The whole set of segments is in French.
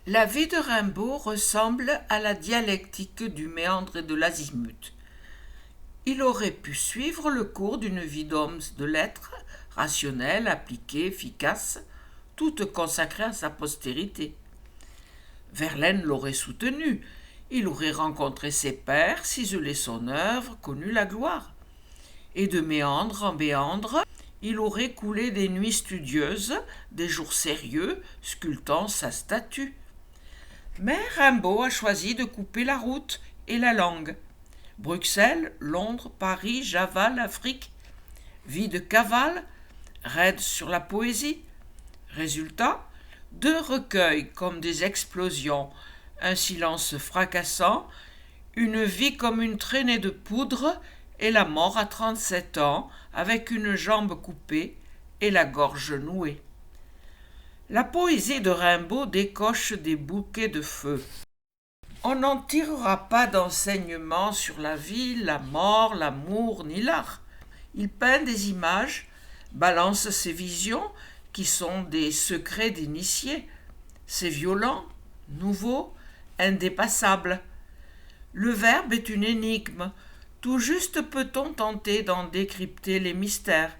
La vie de Rimbaud ressemble à la dialectique du méandre et de l'azimut. Il aurait pu suivre le cours d'une vie d'homme de lettres, rationnelle, appliquée, efficace, toute consacrée à sa postérité. Verlaine l'aurait soutenu. Il aurait rencontré ses pairs, ciselé son œuvre, connu la gloire. Et de méandre en méandre, il aurait coulé des nuits studieuses, des jours sérieux, sculptant sa statue. Mais Rimbaud a choisi de couper la route et la langue. Bruxelles, Londres, Paris, Java, l'Afrique. Vie de cavale, raide sur la poésie. Résultat, 2 recueils comme des explosions, un silence fracassant, une vie comme une traînée de poudre et la mort à 37 ans avec une jambe coupée et la gorge nouée. La poésie de Rimbaud décoche des bouquets de feu. On n'en tirera pas d'enseignement sur la vie, la mort, l'amour ni l'art. Il peint des images, balance ses visions qui sont des secrets d'initiés. C'est violent, nouveau, indépassable. Le verbe est une énigme. Tout juste peut-on tenter d'en décrypter les mystères.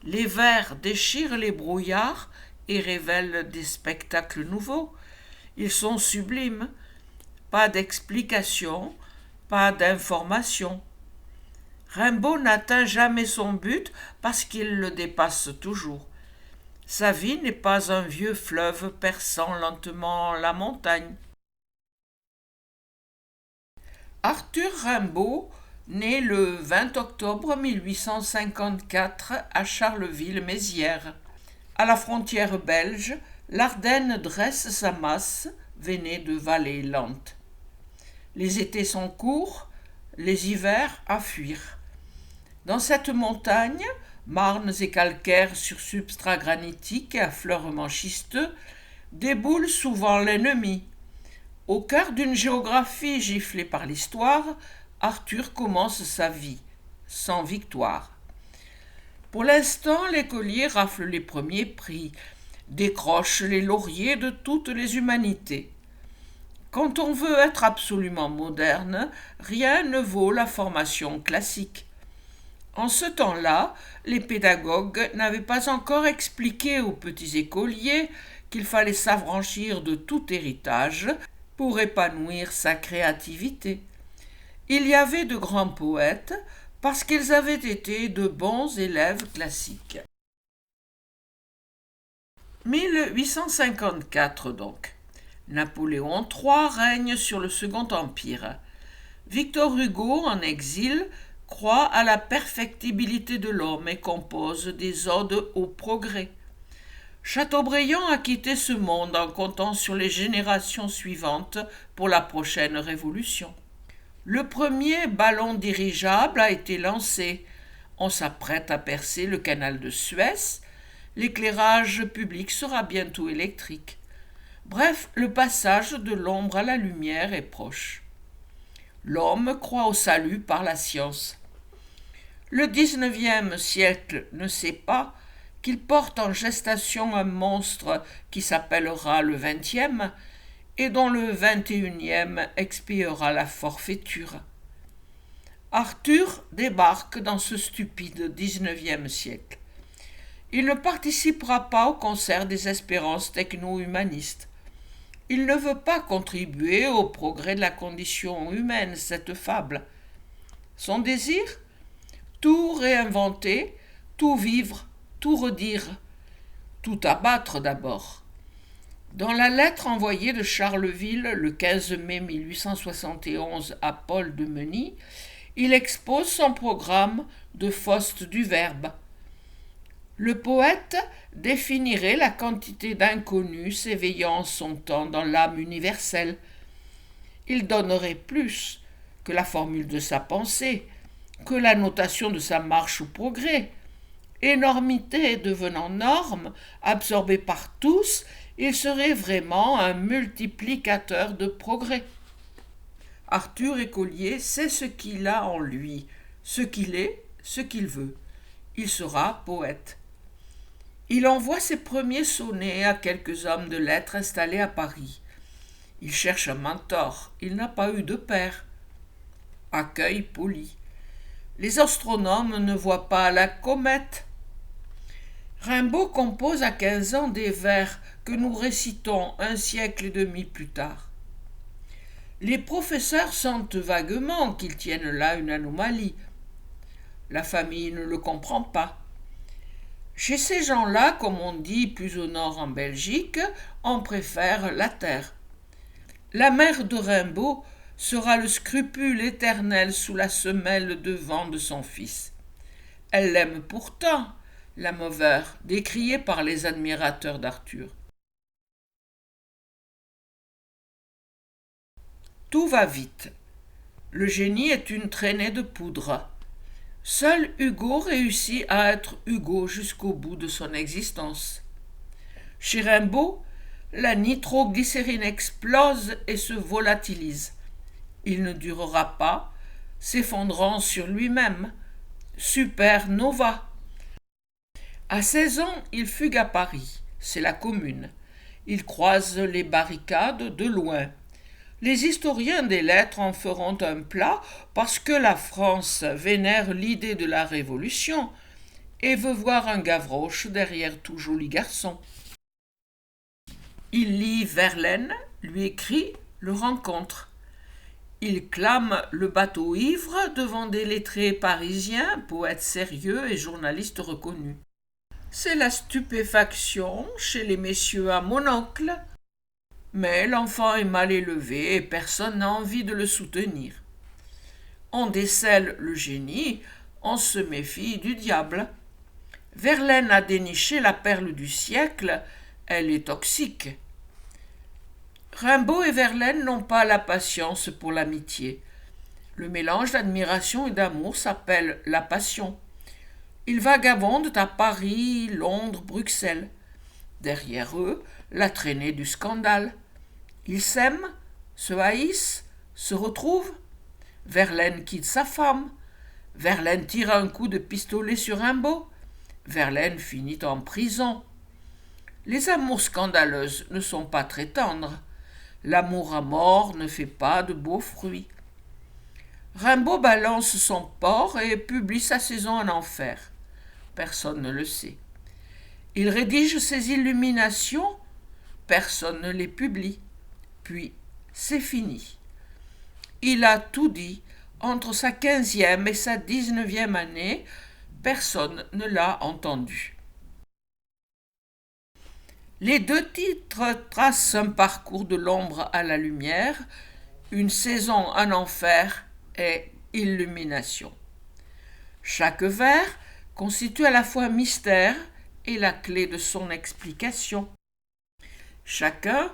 Les vers déchirent les brouillards et révèlent des spectacles nouveaux. Ils sont sublimes. Pas d'explication, pas d'information. Rimbaud n'atteint jamais son but parce qu'il le dépasse toujours. Sa vie n'est pas un vieux fleuve perçant lentement la montagne. Arthur Rimbaud naît le 20 octobre 1854 à Charleville-Mézières. À la frontière belge, l'Ardenne dresse sa masse, veinée de vallées lentes. Les étés sont courts, les hivers à fuir. Dans cette montagne, marnes et calcaires sur substrat granitique et affleurements schisteux, déboule souvent l'ennemi. Au cœur d'une géographie giflée par l'histoire, Arthur commence sa vie, sans victoire. Pour l'instant, l'écolier rafle les premiers prix, décroche les lauriers de toutes les humanités. Quand on veut être absolument moderne, rien ne vaut la formation classique. En ce temps-là, les pédagogues n'avaient pas encore expliqué aux petits écoliers qu'il fallait s'affranchir de tout héritage pour épanouir sa créativité. Il y avait de grands poètes parce qu'ils avaient été de bons élèves classiques. 1854 donc. Napoléon III règne sur le Second Empire. Victor Hugo, en exil, croit à la perfectibilité de l'homme et compose des odes au progrès. Chateaubriand a quitté ce monde en comptant sur les générations suivantes pour la prochaine révolution. Le premier ballon dirigeable a été lancé. On s'apprête à percer le canal de Suez. L'éclairage public sera bientôt électrique. Bref, le passage de l'ombre à la lumière est proche. L'homme croit au salut par la science. Le XIXe siècle ne sait pas qu'il porte en gestation un monstre qui s'appellera le XXe et dont le XXIe expiera la forfaiture. Arthur débarque dans ce stupide XIXe siècle. Il ne participera pas au concert des espérances techno-humanistes. Il ne veut pas contribuer au progrès de la condition humaine, cette fable. Son désir ? Tout réinventer, tout vivre, tout redire, tout abattre d'abord. Dans la lettre envoyée de Charleville le 15 mai 1871 à Paul de Meny, il expose son programme de Faust du Verbe. Le poète définirait la quantité d'inconnus s'éveillant en son temps dans l'âme universelle. Il donnerait plus que la formule de sa pensée, que la notation de sa marche au progrès. Énormité devenant norme, absorbé par tous, il serait vraiment un multiplicateur de progrès. Arthur Écolier sait ce qu'il a en lui, ce qu'il est, ce qu'il veut. Il sera poète. Il envoie ses premiers sonnets à quelques hommes de lettres installés à Paris. Il cherche un mentor, il n'a pas eu de père. Accueil poli. Les astronomes ne voient pas la comète. Rimbaud compose à 15 ans des vers que nous récitons un siècle et demi plus tard. Les professeurs sentent vaguement qu'ils tiennent là une anomalie. La famille ne le comprend pas. Chez ces gens-là, comme on dit plus au nord en Belgique, on préfère la terre. La mère de Rimbaud sera le scrupule éternel sous la semelle de vent de son fils. Elle l'aime pourtant, la mauveur, décriée par les admirateurs d'Arthur. Tout va vite. Le génie est une traînée de poudre. Seul Hugo réussit à être Hugo jusqu'au bout de son existence. Chez Rimbaud, la nitroglycérine explose et se volatilise. Il ne durera pas, s'effondrant sur lui-même. Supernova. À 16 ans, il fugue à Paris. C'est la Commune. Il croise les barricades de loin. Les historiens des lettres en feront un plat parce que la France vénère l'idée de la Révolution et veut voir un Gavroche derrière tout joli garçon. Il lit Verlaine, lui écrit, le rencontre. Il clame le bateau ivre devant des lettrés parisiens, poètes sérieux et journalistes reconnus. C'est la stupéfaction chez les messieurs à monocle. Mais l'enfant est mal élevé et personne n'a envie de le soutenir. On décèle le génie, on se méfie du diable. Verlaine a déniché la perle du siècle, elle est toxique. Rimbaud et Verlaine n'ont pas la patience pour l'amitié. Le mélange d'admiration et d'amour s'appelle la passion. Ils vagabondent à Paris, Londres, Bruxelles. Derrière eux, la traînée du scandale. Ils s'aiment, se haïssent, se retrouvent. Verlaine quitte sa femme. Verlaine tire un coup de pistolet sur Rimbaud. Verlaine finit en prison. Les amours scandaleuses ne sont pas très tendres. L'amour à mort ne fait pas de beaux fruits. Rimbaud balance son porc et publie sa saison en enfer. Personne ne le sait. Il rédige ses illuminations, personne ne les publie. Puis, c'est fini. Il a tout dit. Entre sa 15e et sa 19e année, personne ne l'a entendu. Les deux titres tracent un parcours de l'ombre à la lumière, une saison en enfer et illumination. Chaque vers constitue à la fois mystère et la clé de son explication. Chacun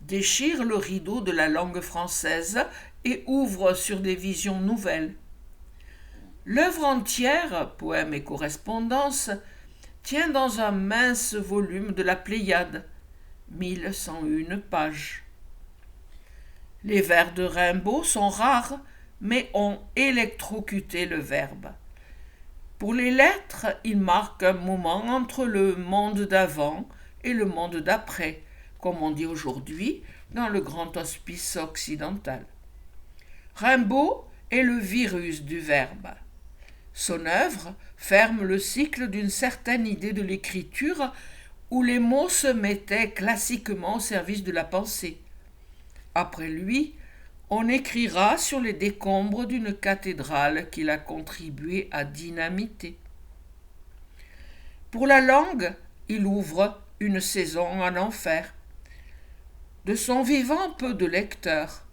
déchire le rideau de la langue française et ouvre sur des visions nouvelles. L'œuvre entière, poème et correspondance, tient dans un mince volume de la Pléiade, 1101 pages. Les vers de Rimbaud sont rares, mais ont électrocuté le verbe. Pour les lettres, il marque un moment entre le monde d'avant et le monde d'après, comme on dit aujourd'hui dans le grand hospice occidental. Rimbaud est le virus du verbe. Son œuvre ferme le cycle d'une certaine idée de l'écriture où les mots se mettaient classiquement au service de la pensée. Après lui, on écrira sur les décombres d'une cathédrale qu'il a contribué à dynamiter. Pour la langue, il ouvre une saison en enfer. De son vivant, peu de lecteurs.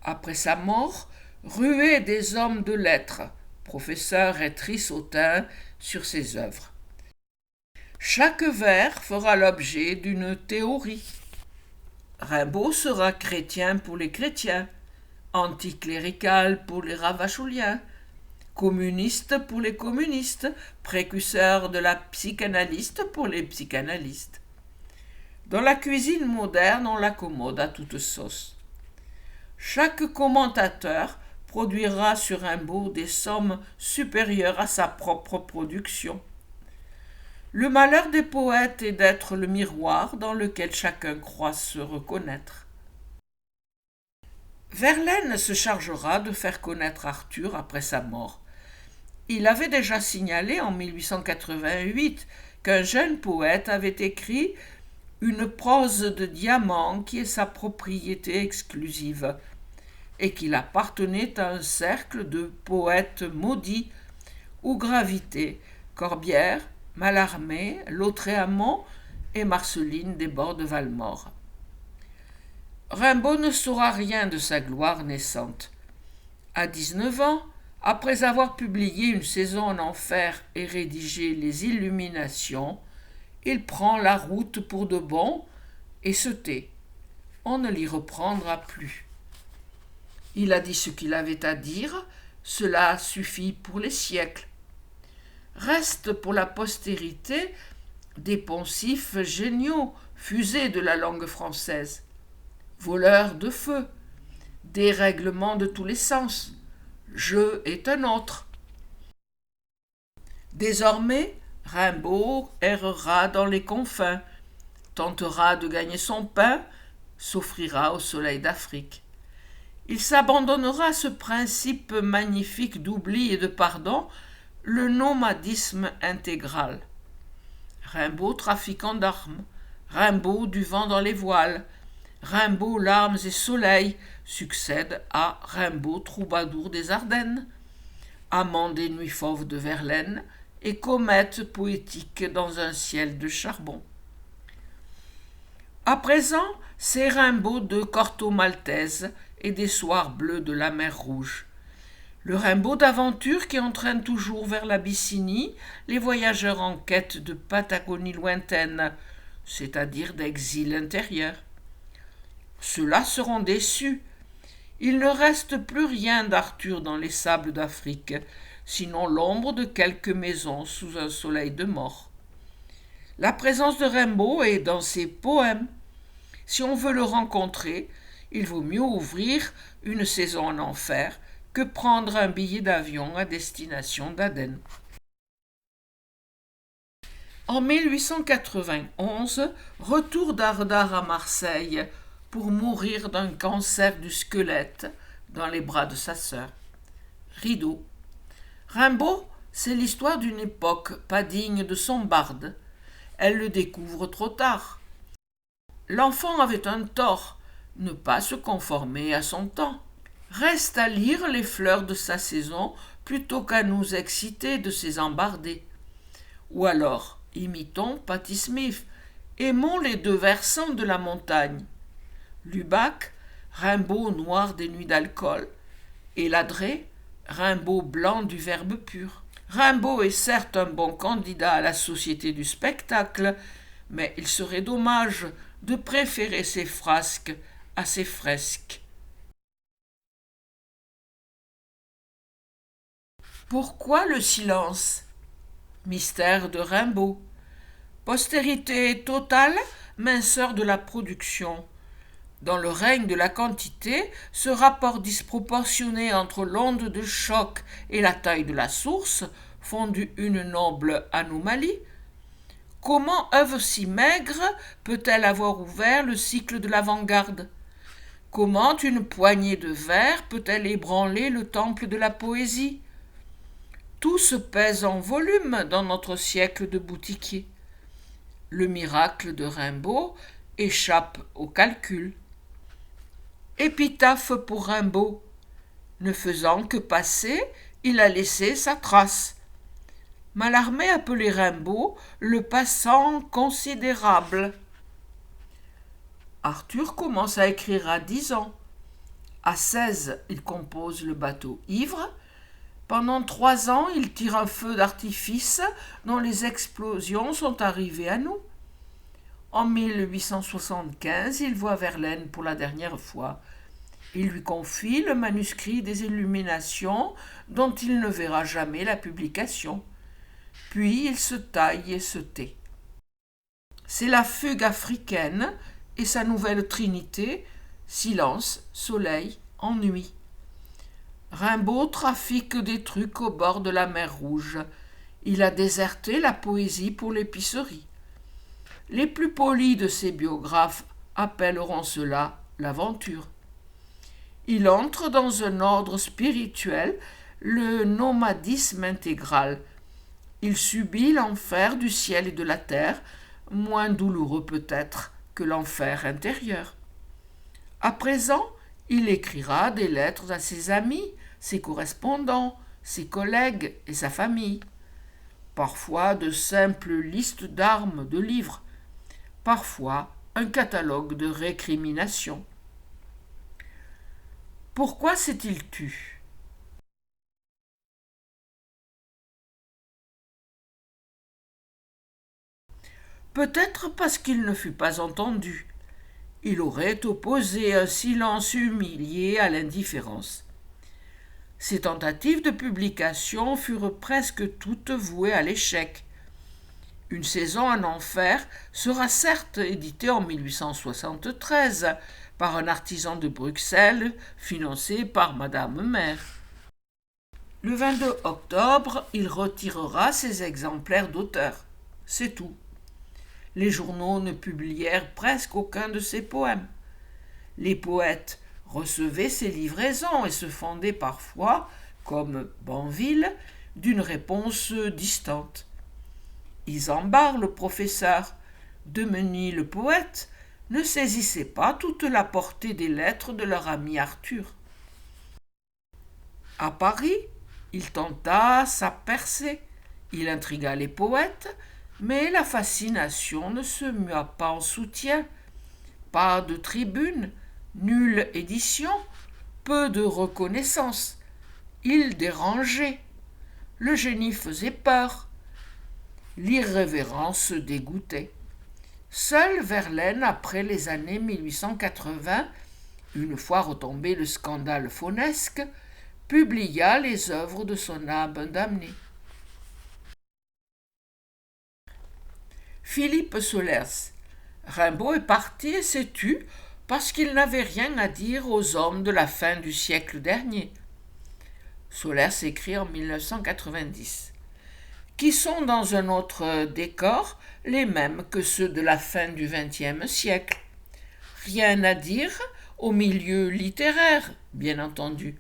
Après sa mort, ruée des hommes de lettres, professeurs et trisautins sur ses œuvres. Chaque vers fera l'objet d'une théorie. Rimbaud sera chrétien pour les chrétiens, anticlérical pour les ravacholiens, communiste pour les communistes, précurseur de la psychanalyste pour les psychanalystes. Dans la cuisine moderne, on l'accommode à toute sauce. Chaque commentateur produira sur Rimbaud des sommes supérieures à sa propre production. Le malheur des poètes est d'être le miroir dans lequel chacun croit se reconnaître. Verlaine se chargera de faire connaître Arthur après sa mort. Il avait déjà signalé en 1888 qu'un jeune poète avait écrit une prose de diamant qui est sa propriété exclusive et qu'il appartenait à un cercle de poètes maudits où gravitaient Corbière, Mallarmé, Lautréamont et Marceline des bords de Valmore. Rimbaud ne saura rien de sa gloire naissante. À 19 ans, après avoir publié Une saison en enfer et rédigé Les Illuminations, il prend la route pour de bon et se tait. On ne l'y reprendra plus. Il a dit ce qu'il avait à dire, cela suffit pour les siècles. Restent pour la postérité des poncifs géniaux, fusées de la langue française, voleurs de feu, dérèglement de tous les sens. Je est un autre. Désormais, Rimbaud errera dans les confins, tentera de gagner son pain, s'offrira au soleil d'Afrique. Il s'abandonnera à ce principe magnifique d'oubli et de pardon, le nomadisme intégral. Rimbaud trafiquant d'armes, Rimbaud du vent dans les voiles, Rimbaud larmes et soleil succède à Rimbaud troubadour des Ardennes, amant des nuits fauves de Verlaine et comète poétique dans un ciel de charbon. À présent, c'est Rimbaud de Corto Maltese et des soirs bleus de la mer Rouge. Le Rimbaud d'aventure qui entraîne toujours vers l'Abyssinie les voyageurs en quête de Patagonie lointaine, c'est-à-dire d'exil intérieur. Ceux-là seront déçus. Il ne reste plus rien d'Arthur dans les sables d'Afrique, sinon l'ombre de quelques maisons sous un soleil de mort. La présence de Rimbaud est dans ses poèmes. Si on veut le rencontrer, il vaut mieux ouvrir Une saison en enfer que prendre un billet d'avion à destination d'Aden. En 1891, retour d'Ardard à Marseille pour mourir d'un cancer du squelette dans les bras de sa sœur. Rideau. Rimbaud, c'est l'histoire d'une époque pas digne de son barde. Elle le découvre trop tard. L'enfant avait un tort, ne pas se conformer à son temps. Reste à lire les fleurs de sa saison plutôt qu'à nous exciter de ses embardées. Ou alors, imitons Patti Smith, aimons les deux versants de la montagne. Lubac, Rimbaud noir des nuits d'alcool, et Ladré, Rimbaud blanc du verbe pur. Rimbaud est certes un bon candidat à la société du spectacle, mais il serait dommage de préférer ses frasques à ses fresques. Pourquoi le silence? Mystère de Rimbaud. Postérité totale, minceur de la production. Dans le règne de la quantité, ce rapport disproportionné entre l'onde de choc et la taille de la source fonde une noble anomalie. Comment œuvre si maigre peut-elle avoir ouvert le cycle de l'avant-garde? Comment une poignée de vers peut-elle ébranler le temple de la poésie? Tout se pèse en volume dans notre siècle de boutiquier. Le miracle de Rimbaud échappe au calcul. Épitaphe pour Rimbaud. Ne faisant que passer, il a laissé sa trace. Mallarmé appelait Rimbaud le passant considérable. Arthur commence à écrire à 10 ans. À 16, il compose Le bateau ivre. Pendant 3 ans, il tire un feu d'artifice dont les explosions sont arrivées à nous. En 1875, il voit Verlaine pour la dernière fois. Il lui confie le manuscrit des Illuminations dont il ne verra jamais la publication. Puis il se taille et se tait. C'est la fugue africaine et sa nouvelle trinité, silence, soleil, ennui. Rimbaud trafique des trucs au bord de la mer Rouge. Il a déserté la poésie pour l'épicerie. Les plus polis de ses biographes appelleront cela l'aventure. Il entre dans un ordre spirituel, le nomadisme intégral. Il subit l'enfer du ciel et de la terre, moins douloureux peut-être que l'enfer intérieur. À présent, il écrira des lettres à ses amis, ses correspondants, ses collègues et sa famille. Parfois de simples listes d'armes, de livres, parfois un catalogue de récriminations. Pourquoi s'est-il tu? Peut-être parce qu'il ne fut pas entendu. Il aurait opposé un silence humilié à l'indifférence. Ses tentatives de publication furent presque toutes vouées à l'échec. Une saison en enfer sera certes éditée en 1873 par un artisan de Bruxelles financé par Madame Mère. Le 22 octobre, il retirera ses exemplaires d'auteur. C'est tout. Les journaux ne publièrent presque aucun de ses poèmes. Les poètes recevaient ses livraisons et se fendaient parfois, comme Banville, d'une réponse distante. Isambard, le professeur, Demeny, le poète, ne saisissaient pas toute la portée des lettres de leur ami Arthur. À Paris, il tenta sa percée. Il intrigua les poètes, mais la fascination ne se mua pas en soutien. Pas de tribune, nulle édition, peu de reconnaissance. Il dérangeait. Le génie faisait peur. L'irrévérence dégoûtait. Seul Verlaine, après les années 1880, une fois retombé le scandale faunesque, publia les œuvres de son âme damnée. Philippe Solers. Rimbaud est parti et s'est tu parce qu'il n'avait rien à dire aux hommes de la fin du siècle dernier. Solers écrit en 1990. Qui sont dans un autre décor les mêmes que ceux de la fin du XXe siècle. Rien à dire au milieu littéraire, bien entendu,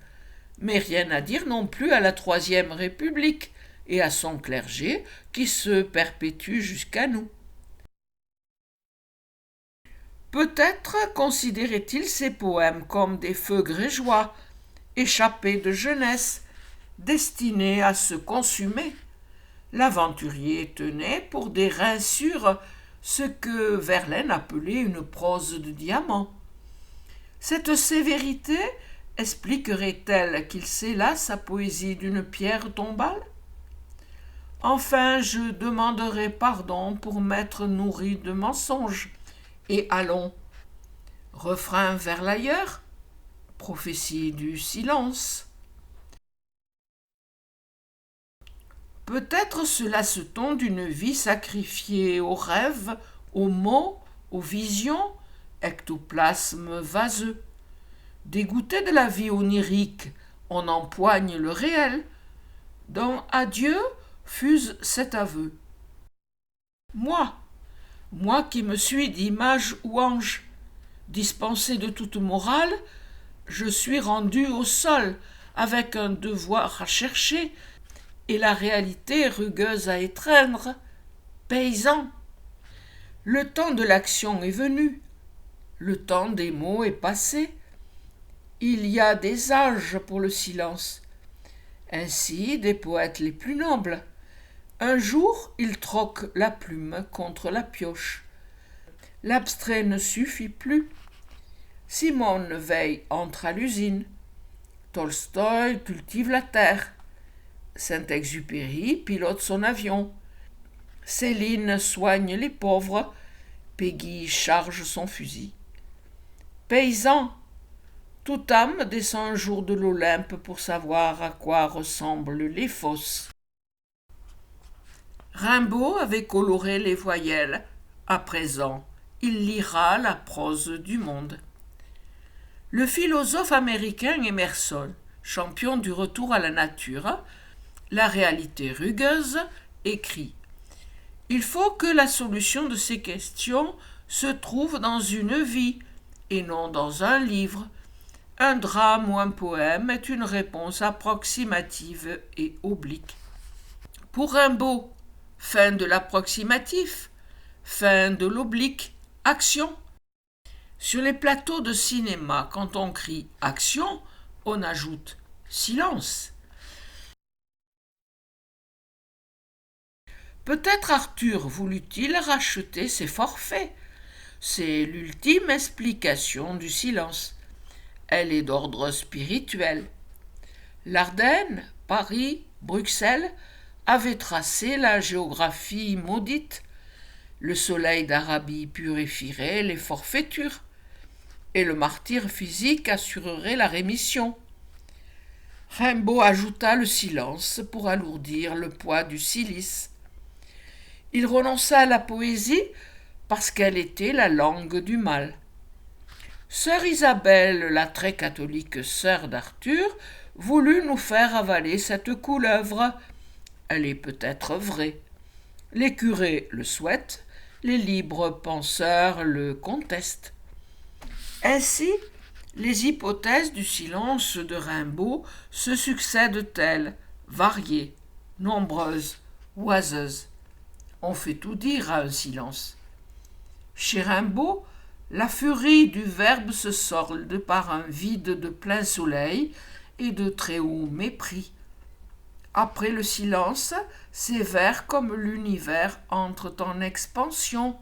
mais rien à dire non plus à la Troisième République et à son clergé qui se perpétue jusqu'à nous. Peut-être considérait-il ces poèmes comme des feux grégeois, échappés de jeunesse, destinés à se consumer. L'aventurier tenait pour des reins sûrs ce que Verlaine appelait une prose de diamant. Cette sévérité expliquerait-elle qu'il scella sa poésie d'une pierre tombale? Enfin, je demanderai pardon pour m'être nourri de mensonges. Et allons, refrain vers l'ailleurs, prophétie du silence. Peut-être se lasse-t-on d'une vie sacrifiée aux rêves, aux mots, aux visions, ectoplasme vaseux. Dégoûté de la vie onirique, on empoigne le réel. Dans Adieu fuse cet aveu. Moi qui me suis d'image ou ange, dispensé de toute morale, je suis rendu au sol, avec un devoir à chercher, et la réalité rugueuse à étreindre. Paysan. Le temps de l'action est venu, le temps des mots est passé. Il y a des âges pour le silence. Ainsi des poètes les plus nobles. Un jour, ils troquent la plume contre la pioche. L'abstrait ne suffit plus. Simone Veil entre à l'usine. Tolstoï cultive la terre. Saint-Exupéry pilote son avion. Céline soigne les pauvres. Peggy charge son fusil. Paysan, toute âme descend un jour de l'Olympe pour savoir à quoi ressemblent les fosses. Rimbaud avait coloré les voyelles. À présent, il lira la prose du monde. Le philosophe américain Emerson, champion du retour à la nature, la réalité rugueuse, écrit « Il faut que la solution de ces questions se trouve dans une vie et non dans un livre. Un drame ou un poème est une réponse approximative et oblique. Pour Rimbaud, fin de l'approximatif, fin de l'oblique, action. Sur les plateaux de cinéma, quand on crie action, on ajoute silence. Peut-être Arthur voulut-il racheter ses forfaits. C'est l'ultime explication du silence. Elle est d'ordre spirituel. L'Ardenne, Paris, Bruxelles avaient tracé la géographie maudite. Le soleil d'Arabie purifierait les forfaitures, et le martyre physique assurerait la rémission. Rimbaud ajouta le silence pour alourdir le poids du cilice. Il renonça à la poésie parce qu'elle était la langue du mal. Sœur Isabelle, la très catholique sœur d'Arthur, voulut nous faire avaler cette couleuvre. Elle est peut-être vraie. Les curés le souhaitent, les libres penseurs le contestent. Ainsi, les hypothèses du silence de Rimbaud se succèdent-elles, variées, nombreuses, oiseuses. On fait tout dire à un silence. Chez Rimbaud, la furie du verbe se solde par un vide de plein soleil et de très haut mépris. Après le silence, ces vers comme l'univers entrent en expansion.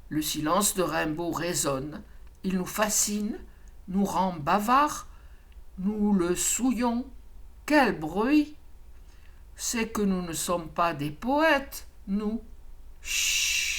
Le silence de Rimbaud résonne, il nous fascine, nous rend bavards, nous le souillons. Quel bruit! C'est que nous ne sommes pas des poètes, nous. Chut!